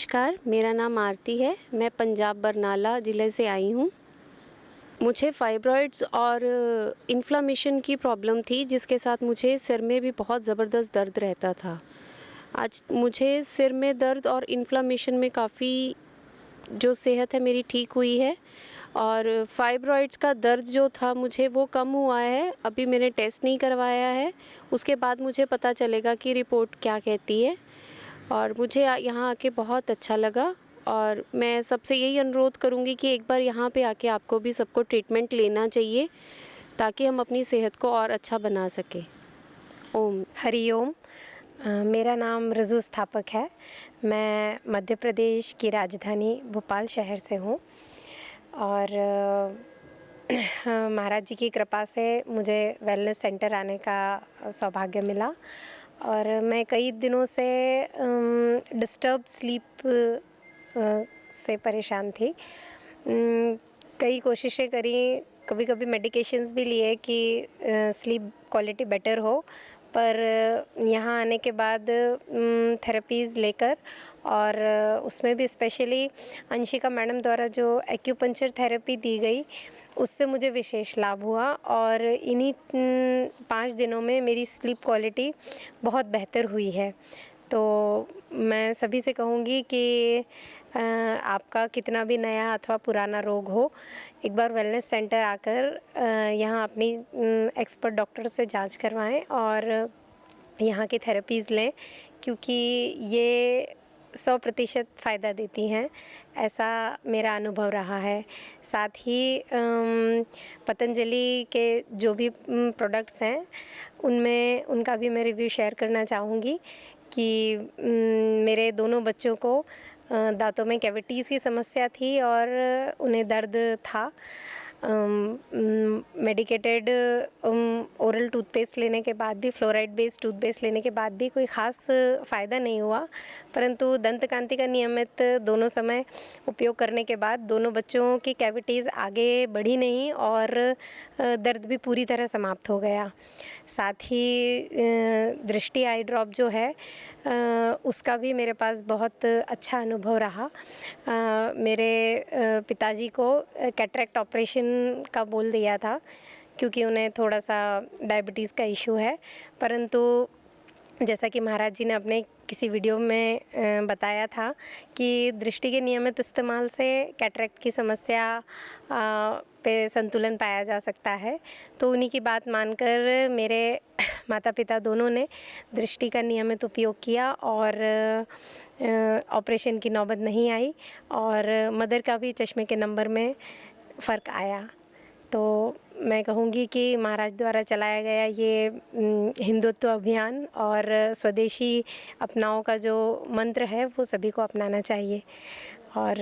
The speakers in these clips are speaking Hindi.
नमस्कार, मेरा नाम आरती है। मैं पंजाब बरनाला ज़िले से आई हूँ। मुझे फाइब्रॉइड्स और इन्फ्लेमेशन की प्रॉब्लम थी, जिसके साथ मुझे सिर में भी बहुत ज़बरदस्त दर्द रहता था। आज मुझे सिर में दर्द और इन्फ्लेमेशन में काफ़ी जो सेहत है मेरी ठीक हुई है, और फाइब्रॉइड्स का दर्द जो था मुझे वो कम हुआ है। अभी मैंने टेस्ट नहीं करवाया है, उसके बाद मुझे पता चलेगा कि रिपोर्ट क्या कहती है। और मुझे यहाँ आके बहुत अच्छा लगा, और मैं सबसे यही अनुरोध करूँगी कि एक बार यहाँ पे आके आपको भी सबको ट्रीटमेंट लेना चाहिए, ताकि हम अपनी सेहत को और अच्छा बना सकें। ओम। हरिओम। मेरा नाम रजू स्थापक है। मैं मध्य प्रदेश की राजधानी भोपाल शहर से हूँ, और महाराज जी की कृपा से मुझे वेलनेस सेंटर आने का सौभाग्य मिला। और मैं कई दिनों से डिस्टर्ब स्लीप से परेशान थी। कई कोशिशें करी, कभी कभी मेडिकेशंस भी लिए कि स्लीप क्वालिटी बेटर हो, पर यहाँ आने के बाद थेरेपीज़ लेकर, और उसमें भी स्पेशली अंशिका मैडम द्वारा जो एक्यूपंक्चर थेरेपी दी गई, उससे मुझे विशेष लाभ हुआ। और इन्हीं 5 दिनों में मेरी स्लीप क्वालिटी बहुत बेहतर हुई है। तो मैं सभी से कहूँगी कि आपका कितना भी नया अथवा पुराना रोग हो, एक बार वेलनेस सेंटर आकर यहाँ अपनी एक्सपर्ट डॉक्टर से जांच करवाएं और यहाँ की थेरेपीज़ लें, क्योंकि ये 100% फ़ायदा देती हैं, ऐसा मेरा अनुभव रहा है। साथ ही पतंजलि के जो भी प्रोडक्ट्स हैं, उनमें उनका भी मैं रिव्यू शेयर करना चाहूँगी कि मेरे दोनों बच्चों को दांतों में कैविटीज़ की समस्या थी और उन्हें दर्द था। मेडिकेटेड ओरल टूथपेस्ट लेने के बाद भी, फ्लोराइड बेस्ड टूथपेस्ट लेने के बाद भी कोई ख़ास फ़ायदा नहीं हुआ, परंतु दंतकांति का नियमित दोनों समय उपयोग करने के बाद दोनों बच्चों की कैविटीज़ आगे बढ़ी नहीं और दर्द भी पूरी तरह समाप्त हो गया। साथ ही दृष्टि आई ड्रॉप जो है, उसका भी मेरे पास बहुत अच्छा अनुभव रहा। मेरे पिताजी को कैटरेक्ट ऑपरेशन का बोल दिया था, क्योंकि उन्हें थोड़ा सा डायबिटीज़ का इशू है, परंतु जैसा कि महाराज जी ने अपने किसी वीडियो में बताया था कि दृष्टि के नियमित इस्तेमाल से कैटरेक्ट की समस्या पे संतुलन पाया जा सकता है। तो उन्हीं की बात मानकर मेरे माता पिता दोनों ने दृष्टि का नियमित उपयोग किया, और ऑपरेशन की नौबत नहीं आई, और मदर का भी चश्मे के नंबर में फ़र्क आया। तो मैं कहूँगी कि महाराज द्वारा चलाया गया ये हिंदुत्व अभियान और स्वदेशी अपनाओं का जो मंत्र है, वो सभी को अपनाना चाहिए। और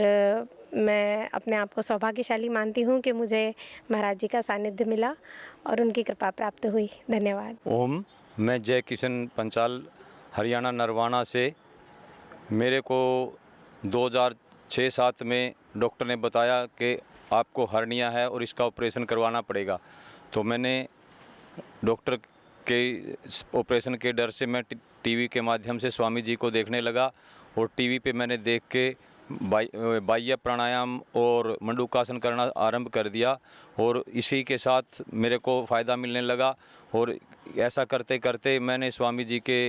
मैं अपने आप को सौभाग्यशाली मानती हूँ कि मुझे महाराज जी का सानिध्य मिला और उनकी कृपा प्राप्त हुई। धन्यवाद। ओम। मैं जय किशन पंचाल, हरियाणा नरवाना से। मेरे को 2006-07 में डॉक्टर ने बताया कि आपको हर्निया है और इसका ऑपरेशन करवाना पड़ेगा। तो मैंने डॉक्टर के ऑपरेशन के डर से मैं टीवी के माध्यम से स्वामी जी को देखने लगा, और टीवी पे मैंने देख के बाह्य प्राणायाम और मंडूकासन करना आरंभ कर दिया, और इसी के साथ मेरे को फ़ायदा मिलने लगा। और ऐसा करते करते मैंने स्वामी जी के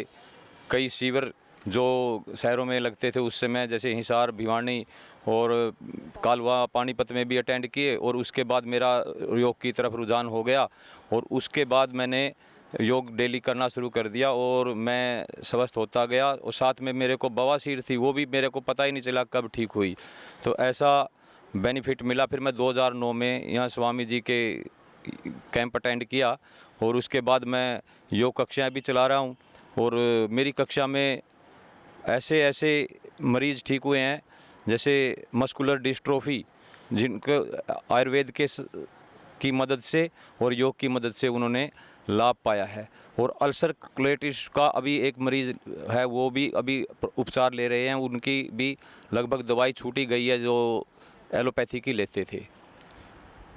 कई शिविर जो शहरों में लगते थे उस समय, जैसे हिसार, भिवानी और कालवा, पानीपत में भी अटेंड किए, और उसके बाद मेरा योग की तरफ रुझान हो गया, और उसके बाद मैंने योग डेली करना शुरू कर दिया और मैं स्वस्थ होता गया। और साथ में मेरे को बवासीर थी, वो भी मेरे को पता ही नहीं चला कब ठीक हुई। तो ऐसा बेनिफिट मिला। फिर मैं 2009 में यहाँ स्वामी जी के कैंप अटेंड किया, और उसके बाद मैं योग कक्षाएं भी चला रहा हूँ। और मेरी कक्षा में ऐसे ऐसे मरीज़ ठीक हुए हैं, जैसे मस्कुलर डिस्ट्रोफी, जिनको आयुर्वेद की मदद से और योग की मदद से उन्होंने लाभ पाया है। और अल्सर कोलाइटिस का अभी एक मरीज़ है, वो भी अभी उपचार ले रहे हैं, उनकी भी लगभग दवाई छूटी गई है जो एलोपैथी की लेते थे।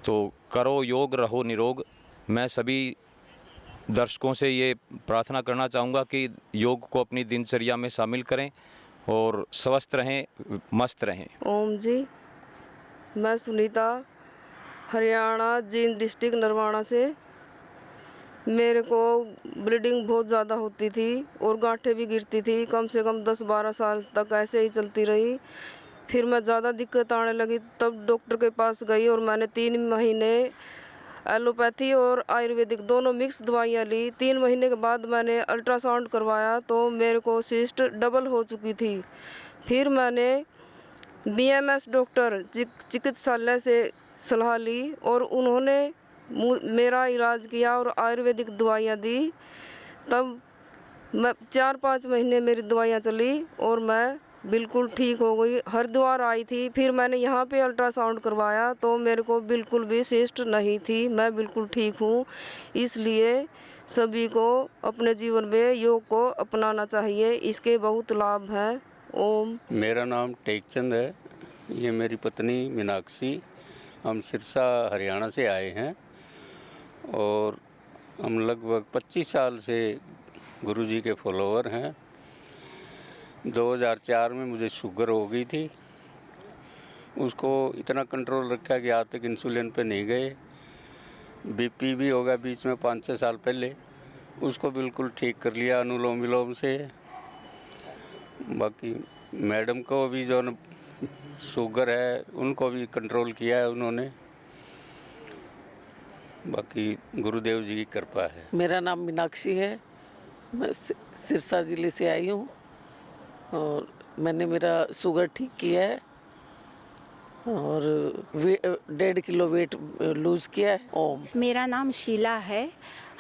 तो करो योग, रहो निरोग। मैं सभी दर्शकों से ये प्रार्थना करना चाहूँगा कि योग को अपनी दिनचर्या में शामिल करें और स्वस्थ रहें, मस्त रहें। ओम जी, मैं सुनीता, हरियाणा, जींद डिस्ट्रिक्ट नरवाना से। मेरे को ब्लीडिंग बहुत ज़्यादा होती थी और गांठें भी गिरती थी, कम से कम 10-12 साल तक ऐसे ही चलती रही। फिर मैं ज़्यादा दिक्कत आने लगी, तब डॉक्टर के पास गई और मैंने 3 महीने एलोपैथी और आयुर्वेदिक दोनों मिक्स दवाइयाँ ली। 3 महीने के बाद मैंने अल्ट्रासाउंड करवाया तो मेरे को सिस्ट डबल हो चुकी थी। फिर मैंने बीएमएस डॉक्टर चिकित्सालय से सलाह ली और उन्होंने मेरा इलाज किया और आयुर्वेदिक दवाइयाँ दी। तब मैं 4-5 महीने मेरी दवाइयाँ चली और मैं बिल्कुल ठीक हो गई। हरिद्वार आई थी, फिर मैंने यहाँ पे अल्ट्रासाउंड करवाया तो मेरे को बिल्कुल भी सिस्ट नहीं थी, मैं बिल्कुल ठीक हूँ। इसलिए सभी को अपने जीवन में योग को अपनाना चाहिए, इसके बहुत लाभ हैं। ओम। मेरा नाम टेकचंद है, ये मेरी पत्नी मीनाक्षी। हम सिरसा हरियाणा से आए हैं और हम लगभग 25 साल से गुरुजी के फॉलोवर हैं। 2004 में मुझे शुगर हो गई थी, उसको इतना कंट्रोल रखा कि आज तक इंसुलिन पे नहीं गए। बीपी भी हो गया बीच में 5-6 साल पहले, उसको बिल्कुल ठीक कर लिया अनुलोम विलोम से। बाकी मैडम को भी जो शुगर है उनको भी कंट्रोल किया है उन्होंने। बाकी गुरुदेव जी की कृपा है। मेरा नाम मीनाक्षी है, मैं सिरसा ज़िले से आई हूँ और मैंने मेरा शुगर ठीक किया है और 1.5 किलो वेट लूज़ किया है। ओम। मेरा नाम शीला है,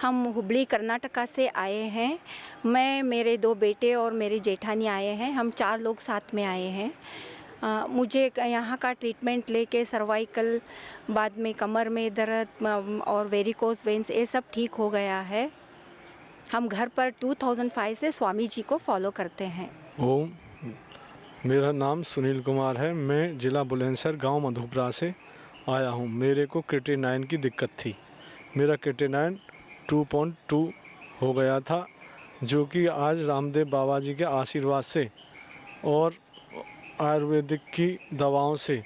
हम हुबली कर्नाटका से आए हैं। मैं, मेरे 2 बेटे और मेरी जेठानी आए हैं, हम 4 लोग साथ में आए हैं। मुझे यहाँ का ट्रीटमेंट लेके सर्वाइकल, बाद में कमर में दर्द और वेरिकोस वेंस ये सब ठीक हो गया है। हम घर पर 2005 से स्वामी जी को फॉलो करते हैं। ओम। मेरा नाम सुनील कुमार है, मैं ज़िला बुलंदशहर गांव मधुपुरा से आया हूं। मेरे को क्रिएटिनिन की दिक्कत थी, मेरा क्रिएटिनिन 2.2 हो गया था, जो कि आज रामदेव बाबा जी के आशीर्वाद से और आयुर्वेदिक की दवाओं से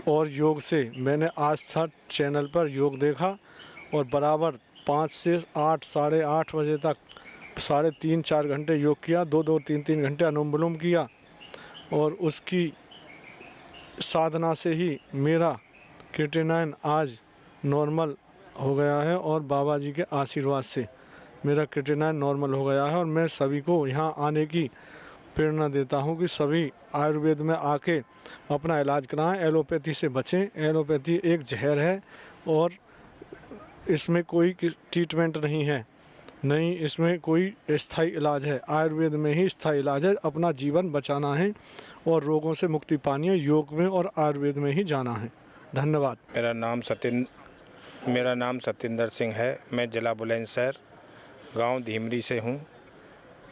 और योग से मैंने आस्था चैनल पर योग देखा और बराबर 5 से 8, साढ़े 8 बजे तक 3.5-4 घंटे योग किया, 2-2, 3-3 घंटे अनुलोम विलोम किया और उसकी साधना से ही मेरा क्रिएटिनिन आज नॉर्मल हो गया है और बाबा जी के आशीर्वाद से मेरा क्रिएटिनिन नॉर्मल हो गया है। और मैं सभी को यहाँ आने की प्रेरणा देता हूँ कि सभी आयुर्वेद में आके अपना इलाज कराएं, एलोपैथी से बचें। एलोपैथी एक जहर है और इसमें कोई ट्रीटमेंट नहीं है, नहीं इसमें कोई स्थायी इलाज है। आयुर्वेद में ही स्थायी इलाज है। अपना जीवन बचाना है और रोगों से मुक्ति पानी है, योग में और आयुर्वेद में ही जाना है। धन्यवाद। मेरा नाम सतिंदर सिंह है, मैं जिला बुलंदशहर गांव धीमरी से हूं।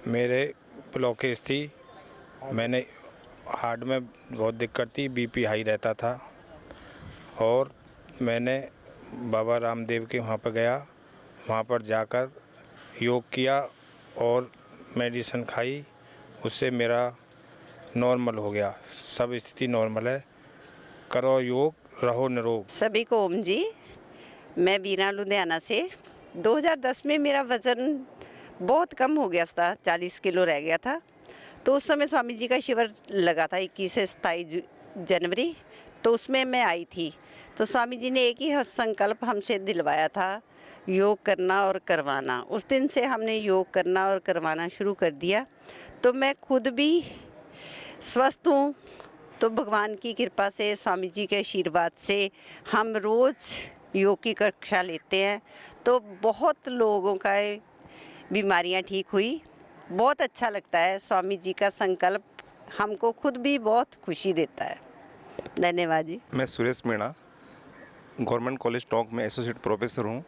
मेरे ब्लॉकेज थी, मैंने हार्ट में बहुत दिक्कत थी, बीपी हाई रहता था और मैंने बाबा रामदेव के वहाँ पर गया, वहाँ पर जाकर योग किया और मेडिसिन खाई, उससे मेरा नॉर्मल हो गया। सब स्थिति नॉर्मल है। करो योग, रहो निरोग। सभी को ओम जी। मैं बीना लुधियाना से। 2010 में मेरा वज़न बहुत कम हो गया था, 40 किलो रह गया था। तो उस समय स्वामी जी का शिविर लगा था 21 से 27 जनवरी, तो उसमें मैं आई थी। तो स्वामी जी ने एक ही संकल्प हमसे दिलवाया था, योग करना और करवाना। उस दिन से हमने योग करना और करवाना शुरू कर दिया। तो मैं खुद भी स्वस्थ हूँ। तो भगवान की कृपा से, स्वामी जी के आशीर्वाद से हम रोज़ योग की कक्षा लेते हैं, तो बहुत लोगों का बीमारियां ठीक हुई। बहुत अच्छा लगता है। स्वामी जी का संकल्प हमको खुद भी बहुत खुशी देता है। धन्यवाद जी। मैं सुरेश मीणा, गवर्नमेंट कॉलेज टोंक में एसोसिएट प्रोफेसर हूँ।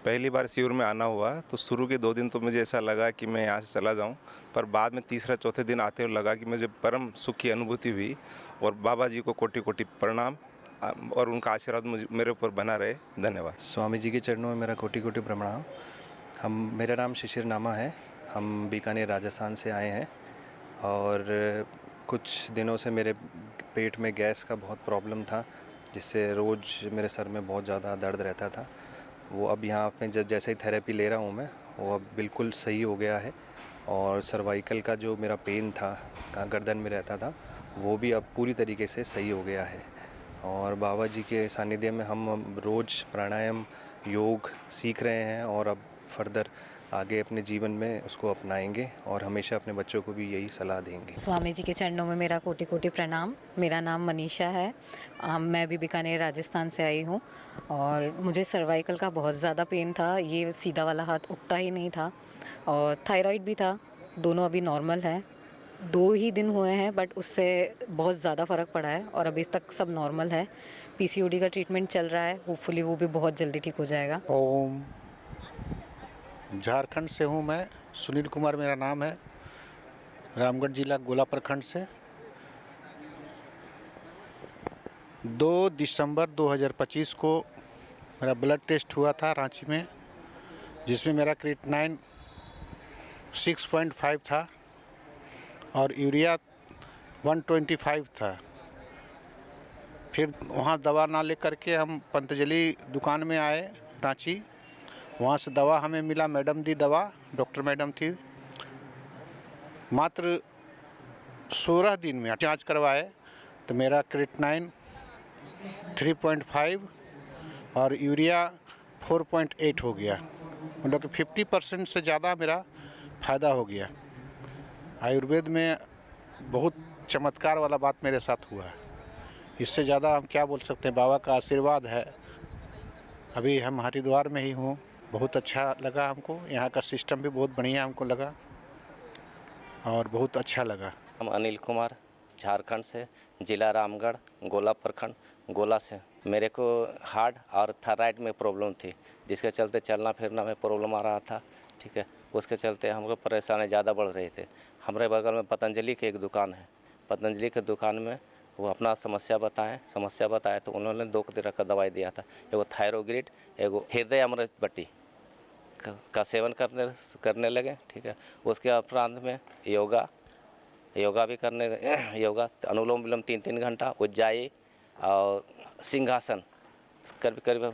पहली बार शिविर में आना हुआ तो शुरू के 2 दिन तो मुझे ऐसा लगा कि मैं यहाँ से चला जाऊँ, पर बाद में तीसरा चौथे दिन आते हुए लगा कि मुझे परम सुख की अनुभूति हुई। और बाबा जी को कोटि कोटि प्रणाम और उनका आशीर्वाद मेरे ऊपर बना रहे। धन्यवाद। स्वामी जी के चरणों में मेरा कोटि कोटि प्रणाम। मेरा नाम शिशिर नामा है, हम बीकानेर राजस्थान से आए हैं और कुछ दिनों से मेरे पेट में गैस का बहुत प्रॉब्लम था, जिससे रोज़ मेरे सर में बहुत ज़्यादा दर्द रहता था। वो अब यहाँ पे जब जैसे ही थेरेपी ले रहा हूँ मैं, वो अब बिल्कुल सही हो गया है। और सर्वाइकल का जो मेरा पेन था, गर्दन में रहता था, वो भी अब पूरी तरीके से सही हो गया है। और बाबा जी के सानिध्य में हम रोज़ प्राणायाम योग सीख रहे हैं और अब फर्दर आगे अपने जीवन में उसको अपनाएंगे और हमेशा अपने बच्चों को भी यही सलाह देंगे। स्वामी जी के चरणों में मेरा कोटि कोटि प्रणाम। मेरा नाम मनीषा है। मैं भी बीकानेर राजस्थान से आई हूँ और मुझे सर्वाइकल का बहुत ज़्यादा पेन था। ये सीधा वाला हाथ उठता ही नहीं था और थायराइड भी था। दोनों अभी नॉर्मल है। 2 ही दिन हुए हैं बट उससे बहुत ज़्यादा फ़र्क पड़ा है और अभी तक सब नॉर्मल है। पीसीओडी का ट्रीटमेंट चल रहा है, होपफुली वो भी बहुत जल्दी ठीक हो जाएगा। ओम, झारखंड से हूँ मैं। सुनील कुमार मेरा नाम है। रामगढ़ जिला गोला प्रखंड से। 2 दिसंबर 2025 को मेरा ब्लड टेस्ट हुआ था रांची में, जिसमें मेरा क्रिएटिनिन 6.5 था और यूरिया 125 था। फिर वहाँ दवा ना लेकर के हम पतंजलि दुकान में आए रांची। वहाँ से दवा हमें मिला, मैडम दी दवा, डॉक्टर मैडम थी। मात्र 16 दिन में जांच करवाए तो मेरा क्रिएटिनिन 3.5 और यूरिया 4.8 हो गया। मतलब कि 50% से ज़्यादा मेरा फ़ायदा हो गया। आयुर्वेद में बहुत चमत्कार वाला बात मेरे साथ हुआ। इससे ज़्यादा हम क्या बोल सकते हैं। बाबा का आशीर्वाद है। अभी हम हरिद्वार में ही हूँ। बहुत अच्छा लगा हमको। यहाँ का सिस्टम भी बहुत बढ़िया हमको लगा और बहुत अच्छा लगा। हम अनिल कुमार, झारखंड से, जिला रामगढ़, गोला प्रखंड, गोला से। मेरे को हार्ट और थायराइड में प्रॉब्लम थी, जिसके चलते चलना फिरना में प्रॉब्लम आ रहा था। ठीक है, उसके चलते हमको परेशानी ज़्यादा बढ़ रही थी। हमारे बगल में पतंजलि की एक दुकान है। पतंजलि के दुकान में वो अपना समस्या बताए तो उन्होंने 2 तरह का दवाई दिया था। एगो थायरोग्रिड, एगो हृदय अमृत बट्टी का सेवन करने लगे। ठीक है, उसके उपरांत में योगा भी योगा अनुलोम विलोम 3 घंटा, उज्जाई और सिंहासन करीब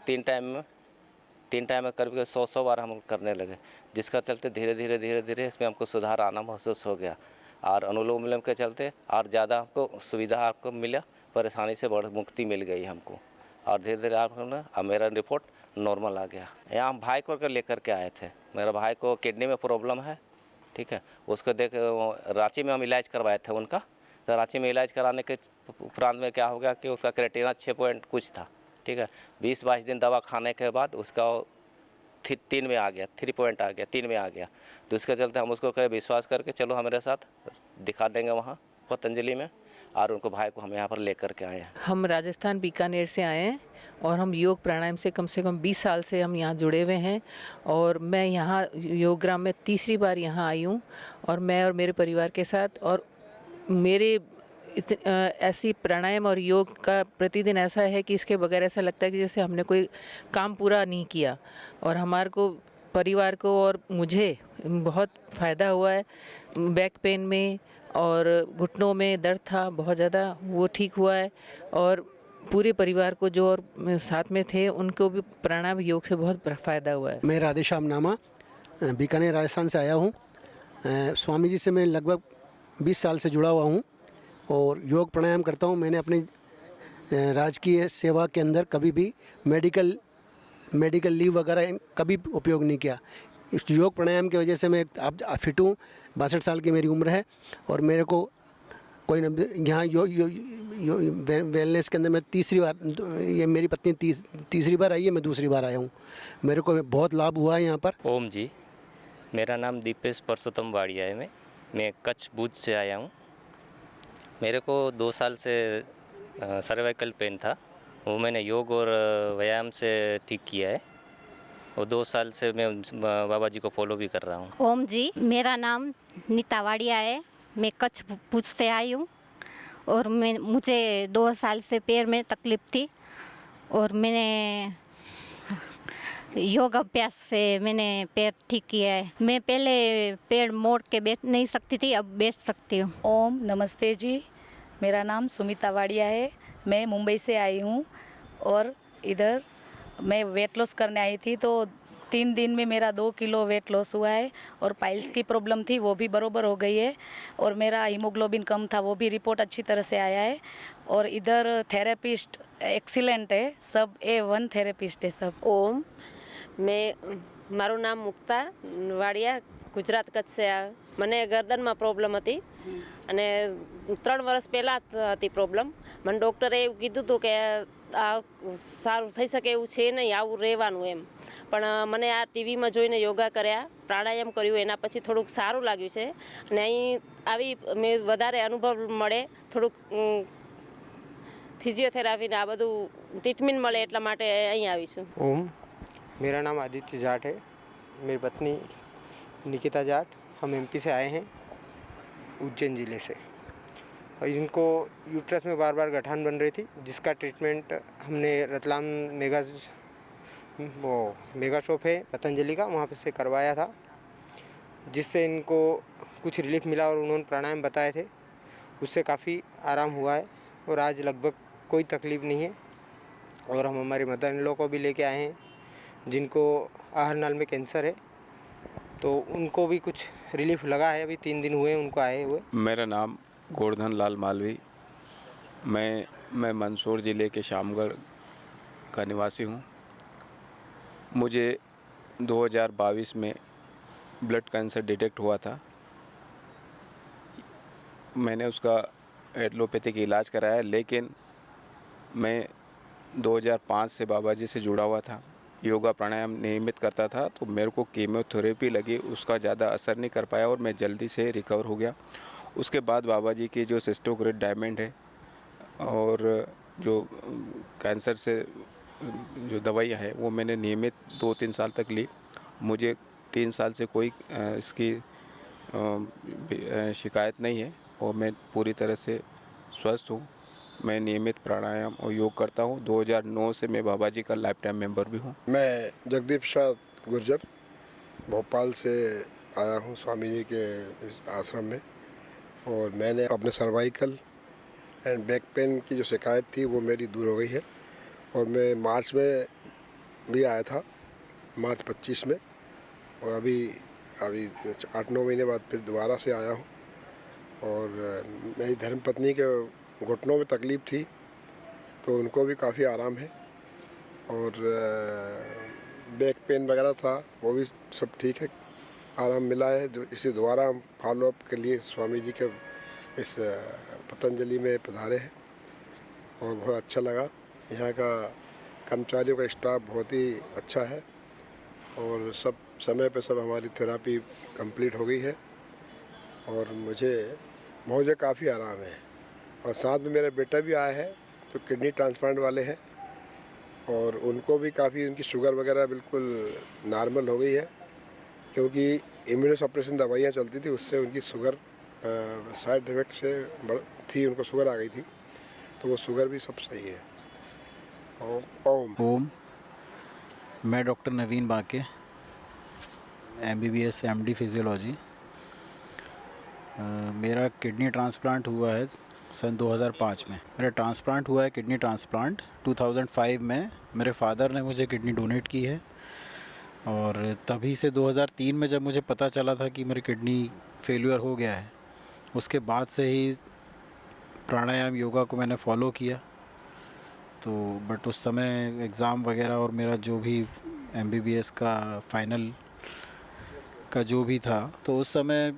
3 टाइम में करीब 100 बार हम करने लगे, जिसका चलते धीरे धीरे इसमें हमको सुधार आना महसूस हो गया। और अनुलोम विलोम के चलते और ज़्यादा हमको सुविधा आपको मिला, परेशानी से बड़ी मुक्ति मिल गई हमको। और धीरे धीरे अब मेरा रिपोर्ट नॉर्मल आ गया। यहाँ हम भाई को लेकर के आए थे। मेरा भाई को किडनी में प्रॉब्लम है। ठीक है, उसको देख रांची में हम इलाज करवाए थे उनका। तो रांची में इलाज कराने के उपरांत में क्या हो गया कि उसका क्रिएटिनिन 6 पॉइंट कुछ था। ठीक है, 20-22 दिन दवा खाने के बाद उसका 3 में आ गया, 3 पॉइंट आ गया, 3 में आ गया। तो इसके चलते हम उसको करे विश्वास करके चलो हमारे साथ दिखा देंगे वहाँ पतंजलि में, और उनको भाई को हम यहाँ पर लेकर के आए हैं। हम राजस्थान बीकानेर से आए हैं और हम योग प्राणायाम से कम 20 साल से हम यहाँ जुड़े हुए हैं। और मैं यहाँ योगग्राम में तीसरी बार यहाँ आई हूँ और मैं और मेरे परिवार के साथ, और मेरे ऐसी प्राणायाम और योग का प्रतिदिन ऐसा है कि इसके बगैर ऐसा लगता है कि जैसे हमने कोई काम पूरा नहीं किया। और हमारे को, परिवार को और मुझे बहुत फ़ायदा हुआ है। बैक पेन में और घुटनों में दर्द था बहुत ज़्यादा, वो ठीक हुआ है। और पूरे परिवार को जो और साथ में थे उनको भी प्राणायाम योग से बहुत फ़ायदा हुआ है। मैं राधेश्याम नामा बीकानेर राजस्थान से आया हूँ। स्वामी जी से मैं लगभग 20 साल से जुड़ा हुआ हूँ और योग प्राणायाम करता हूँ। मैंने अपनी राजकीय सेवा के अंदर कभी भी मेडिकल लीव वगैरह कभी उपयोग नहीं किया। इस योग प्राणायाम की वजह से मैं अब फिट हूँ। 62 साल की मेरी उम्र है और मेरे को कोई यहाँ वेलनेस के अंदर मैं तीसरी बार, ये मेरी पत्नी तीसरी बार आई है, मैं दूसरी बार आया हूँ। मेरे को बहुत लाभ हुआ है यहाँ पर। ओम जी, मेरा नाम दीपेश परसोत्तम वाड़िया है। मैं कच्छ भुज से आया हूँ। मेरे को 2 साल से सर्वाइकल पेन था, वो मैंने योग और व्यायाम से ठीक किया है और 2 साल से मैं बाबा जी को फॉलो भी कर रहा हूँ। ओम जी, मेरा नाम नीता वाड़िया है। मैं कच्छ भुज से आई हूँ और मुझे 2 साल से पैर में तकलीफ़ थी और मैंने योग अभ्यास से मैंने पैर ठीक किया है। मैं पहले पैर मोड़ के बैठ नहीं सकती थी, अब बैठ सकती हूँ। ओम नमस्ते जी, मेरा नाम सुमिता वाड़िया है। मैं मुंबई से आई हूँ और इधर मैं वेट लॉस करने आई थी, तो 3 दिन में मेरा 2 किलो वेट लॉस हुआ है और पाइल्स की प्रॉब्लम थी वो भी बरोबर हो गई है और मेरा हीमोग्लोबिन कम था वो भी रिपोर्ट अच्छी तरह से आया है। और इधर थेरेपिस्ट एक्सीलेंट है, सब A1 थेरेपिस्ट है सब। ओम, મારું નામ મુક્તા વાડિયા, ગુજરાત કચ્છ से મને ગરદનમાં પ્રોબ્લેમ હતી અને 3 વર્ષ પહેલાં હતી પ્રોબ્લેમ. મને ડૉક્ટરે એવું કીધું હતું કે આ સારું થઈ શકે એવું છે નહીં, આવું રહેવાનું એમ. પણ મને આ ટીવીમાં જોઈને યોગા કર્યા, પ્રાણાયામ કર્યું, એના પછી થોડુંક સારું લાગ્યું છે અને અહીં આવી મેં વધારે અનુભવ મળે, થોડુંક ફિઝિયોથેરાપીને આ બધું ટ્રીટમેન્ટ મળે એટલા માટે અહીં આવી છું. ओम, मेरा नाम आदित्य जाट है, मेरी पत्नी निकिता जाट, हम MP से आए हैं, उज्जैन ज़िले से। और इनको यूट्रस में बार बार गठान बन रही थी, जिसका ट्रीटमेंट हमने रतलाम मेगा शॉप है पतंजलि का, वहाँ पे से करवाया था, जिससे इनको कुछ रिलीफ मिला और उन्होंने प्राणायाम बताए थे, उससे काफ़ी आराम हुआ है और आज लगभग कोई तकलीफ़ नहीं है। और हम हमारे मदर इन लॉ को भी लेके आए हैं जिनको आहार नाल में कैंसर है, तो उनको भी कुछ रिलीफ लगा है, अभी 3 दिन हुए उनको आए हुए। मेरा नाम गोवर्धन लाल मालवी, मैं मंदसौर ज़िले के शामगढ़ का निवासी हूँ। मुझे 2022 में ब्लड कैंसर डिटेक्ट हुआ था। मैंने उसका एलोपैथिक इलाज कराया, लेकिन मैं 2005 से बाबा जी से जुड़ा हुआ था, योगा प्राणायाम नियमित करता था, तो मेरे को कीमोथेरेपी लगी, उसका ज़्यादा असर नहीं कर पाया और मैं जल्दी से रिकवर हो गया। उसके बाद बाबा जी की जो सिस्टोग्रेड डायमंड है और जो कैंसर से जो दवाइयाँ हैं वो मैंने नियमित 2-3 साल तक ली। मुझे 3 साल से कोई इसकी शिकायत नहीं है और मैं पूरी तरह से स्वस्थ हूँ। मैं नियमित प्राणायाम और योग करता हूँ। 2009 से मैं बाबा जी का लाइफ टाइम मेंबर भी हूँ। मैं जगदीप शाह गुर्जर भोपाल से आया हूँ स्वामी जी के इस आश्रम में, और मैंने अपने सर्वाइकल एंड बैक पेन की जो शिकायत थी वो मेरी दूर हो गई है। और मैं मार्च में भी आया था, मार्च 25 में, और अभी 8-9 महीने बाद फिर दोबारा से आया हूँ। और मेरी धर्मपत्नी के घुटनों में तकलीफ़ थी तो उनको भी काफ़ी आराम है, और बैक पेन वगैरह था वो भी सब ठीक है, आराम मिला है। जो इसी दोबारा हम फॉलोअप के लिए स्वामी जी के इस पतंजलि में पधारे हैं और बहुत अच्छा लगा। यहाँ का कर्मचारियों का स्टाफ बहुत ही अच्छा है और सब समय पे सब हमारी थेरापी कंप्लीट हो गई है और मुझे काफ़ी आराम है। और साथ में मेरा बेटा भी आया है जो किडनी ट्रांसप्लांट वाले हैं, और उनको भी काफ़ी उनकी शुगर वगैरह बिल्कुल नॉर्मल हो गई है, क्योंकि इम्यूनोसप्रेशन दवाइयाँ चलती थी, उससे उनकी शुगर साइड इफेक्ट से थी, उनको शुगर आ गई थी, तो वो शुगर भी सब सही है। ओम, मैं डॉक्टर नवीन बाके, MBBS MD फिजियोलॉजी। मेरा किडनी ट्रांसप्लांट हुआ है सन 2005 में। मेरा ट्रांसप्लांट हुआ है किडनी ट्रांसप्लांट 2005 में। मेरे फादर ने मुझे किडनी डोनेट की है, और तभी से 2003 में जब मुझे पता चला था कि मेरी किडनी फेल्यूर हो गया है, उसके बाद से ही प्राणायाम योगा को मैंने फॉलो किया। तो बट उस समय एग्ज़ाम वगैरह और मेरा जो भी MBBS का फाइनल का जो भी था, तो उस समय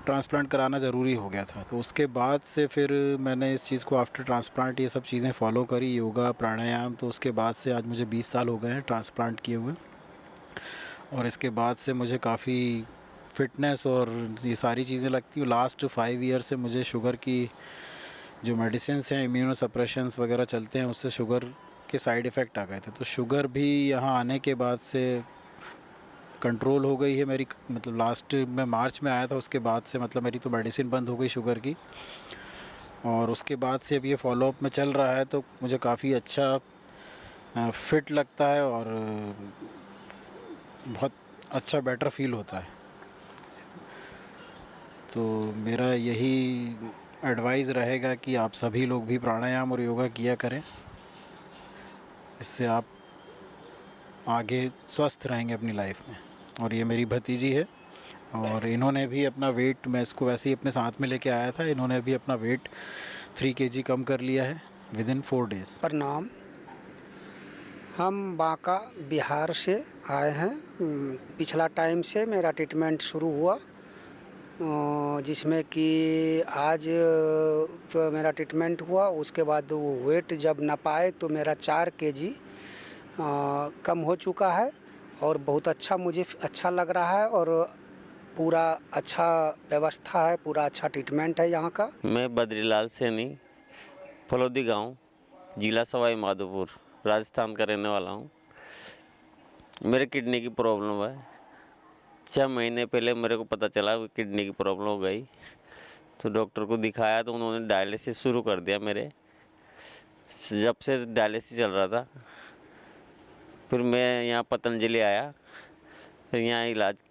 ट्रांसप्लांट कराना ज़रूरी हो गया था। तो उसके बाद से फिर मैंने इस चीज़ को आफ्टर ट्रांसप्लांट ये सब चीज़ें फॉलो करी, योगा प्राणायाम। तो उसके बाद से आज मुझे 20 साल हो गए हैं ट्रांसप्लांट किए हुए, और इसके बाद से मुझे काफ़ी फिटनेस और ये सारी चीज़ें लगती हैं। लास्ट 5 ईयर से मुझे शुगर की जो मेडिसिन्स हैं, इम्यूनोसप्रेशंस वगैरह चलते हैं, उससे शुगर के साइड इफ़ेक्ट आ गए थे। तो शुगर भी यहाँ आने के बाद से कंट्रोल हो गई है मेरी। मतलब लास्ट में मार्च में आया था, उसके बाद से मतलब मेरी तो मेडिसिन बंद हो गई शुगर की, और उसके बाद से अब ये फॉलोअप में चल रहा है। तो मुझे काफ़ी अच्छा फिट लगता है और बहुत अच्छा बेटर फील होता है। तो मेरा यही एडवाइस रहेगा कि आप सभी लोग भी प्राणायाम और योगा किया करें। इससे आप आगे स्वस्थ रहेंगे अपनी लाइफ में। और ये मेरी भतीजी है और इन्होंने भी अपना वेट, मैं इसको वैसे ही अपने साथ में लेके आया था, इन्होंने भी अपना वेट 3 kg कम कर लिया है विदिन 4 days। प्रणाम, हम बांका बिहार से आए हैं। पिछला टाइम से मेरा ट्रीटमेंट शुरू हुआ, जिसमें कि आज मेरा ट्रीटमेंट हुआ। उसके बाद वो वेट जब नापाए तो मेरा 4 kg कम हो चुका है और बहुत अच्छा, मुझे अच्छा लग रहा है और पूरा अच्छा व्यवस्था है, पूरा अच्छा ट्रीटमेंट है यहाँ का। मैं बद्रीलाल सैनी, फलोदी गांव, जिला सवाई माधोपुर, राजस्थान का रहने वाला हूँ। मेरे किडनी की प्रॉब्लम है। 6 महीने पहले मेरे को पता चला कि किडनी की प्रॉब्लम हो गई, तो डॉक्टर को दिखाया तो उन्होंने डायलिसिस शुरू कर दिया मेरे। जब से डायलिसिस चल रहा था, फिर मैं यहाँ पतंजलि आया, फिर यहाँ इलाज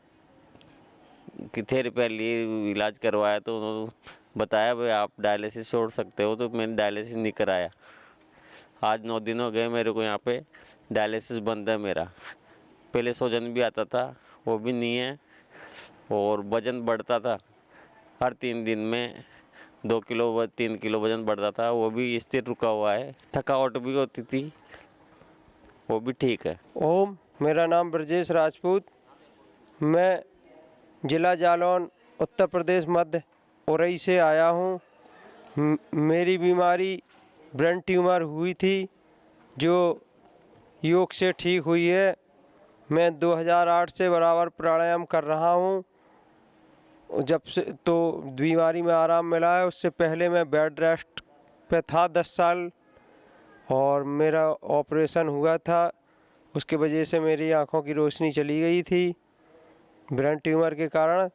की थेरेपी लिए इलाज करवाया तो उन्होंने बताया भाई आप डायलिसिस छोड़ सकते हो, तो मैंने डायलिसिस नहीं कराया। आज 9 दिन हो गए मेरे को यहाँ पे डायलिसिस बंद है मेरा। पहले सूजन भी आता था, वो भी नहीं है, और वज़न बढ़ता था। हर 3 दिन में 2 किलो 3 किलो वज़न बढ़ता था, वो भी स्थिर रुका हुआ है। थकावट भी होती थी, वो भी ठीक है। ओम, मेरा नाम ब्रजेश राजपूत, मैं जिला जालौन, उत्तर प्रदेश, मध्य उरई से आया हूँ। मेरी बीमारी ब्रेन ट्यूमर हुई थी, जो योग से ठीक हुई है। मैं 2008 से बराबर प्राणायाम कर रहा हूँ। जब से तो बीमारी में आराम मिला है। उससे पहले मैं बेड रेस्ट पे था 10 साल, और मेरा ऑपरेशन हुआ था। उसके वजह से मेरी आँखों की रोशनी चली गई थी ब्रेन ट्यूमर के कारण।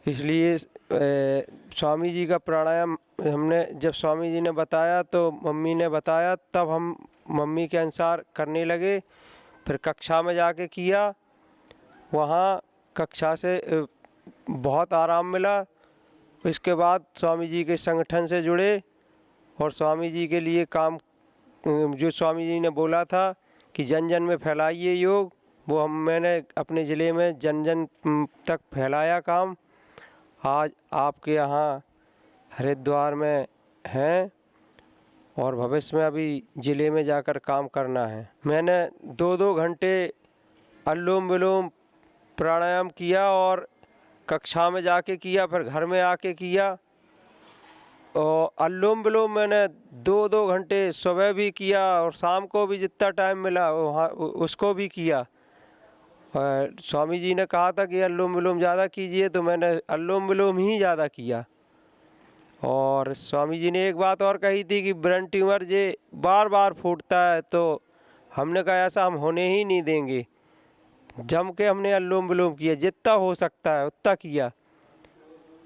इसलिए स्वामी जी का प्राणायाम हमने, जब स्वामी जी ने बताया तो मम्मी ने बताया, तब हम मम्मी के अनुसार करने लगे। फिर कक्षा में जाके किया, वहाँ कक्षा से बहुत आराम मिला। इसके बाद स्वामी जी के संगठन से जुड़े और स्वामी जी के लिए काम, जो स्वामी जी ने बोला था कि जन जन में फैलाइए योग, वो मैंने अपने ज़िले में जन जन तक फैलाया काम। आज आपके यहाँ हरिद्वार में हैं और भविष्य में अभी ज़िले में जाकर काम करना है। मैंने 2-2 घंटे अनुलोम विलोम प्राणायाम किया और कक्षा में जाके किया, फिर घर में आके किया। और अनुलोम विलोम मैंने 2-2 घंटे सुबह भी किया और शाम को भी जितना टाइम मिला वहाँ उसको भी किया। और स्वामी जी ने कहा था कि अनुलोम विलोम ज़्यादा कीजिए, तो मैंने अनुलोम विलोम ही ज़्यादा किया। और स्वामी जी ने एक बात और कही थी कि ब्रेन ट्यूमर जे बार बार फूटता है, तो हमने कहा ऐसा हम होने ही नहीं देंगे। जम के हमने अनुलोम विलोम किया, जितना हो सकता है उतना किया।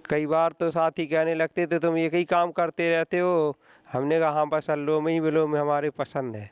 कई बार तो साथी कहने लगते थे तुम एक ही काम करते रहते हो। हमने कहा हाँ, बस अनुलोम ही विलोम हमारे पसंद है।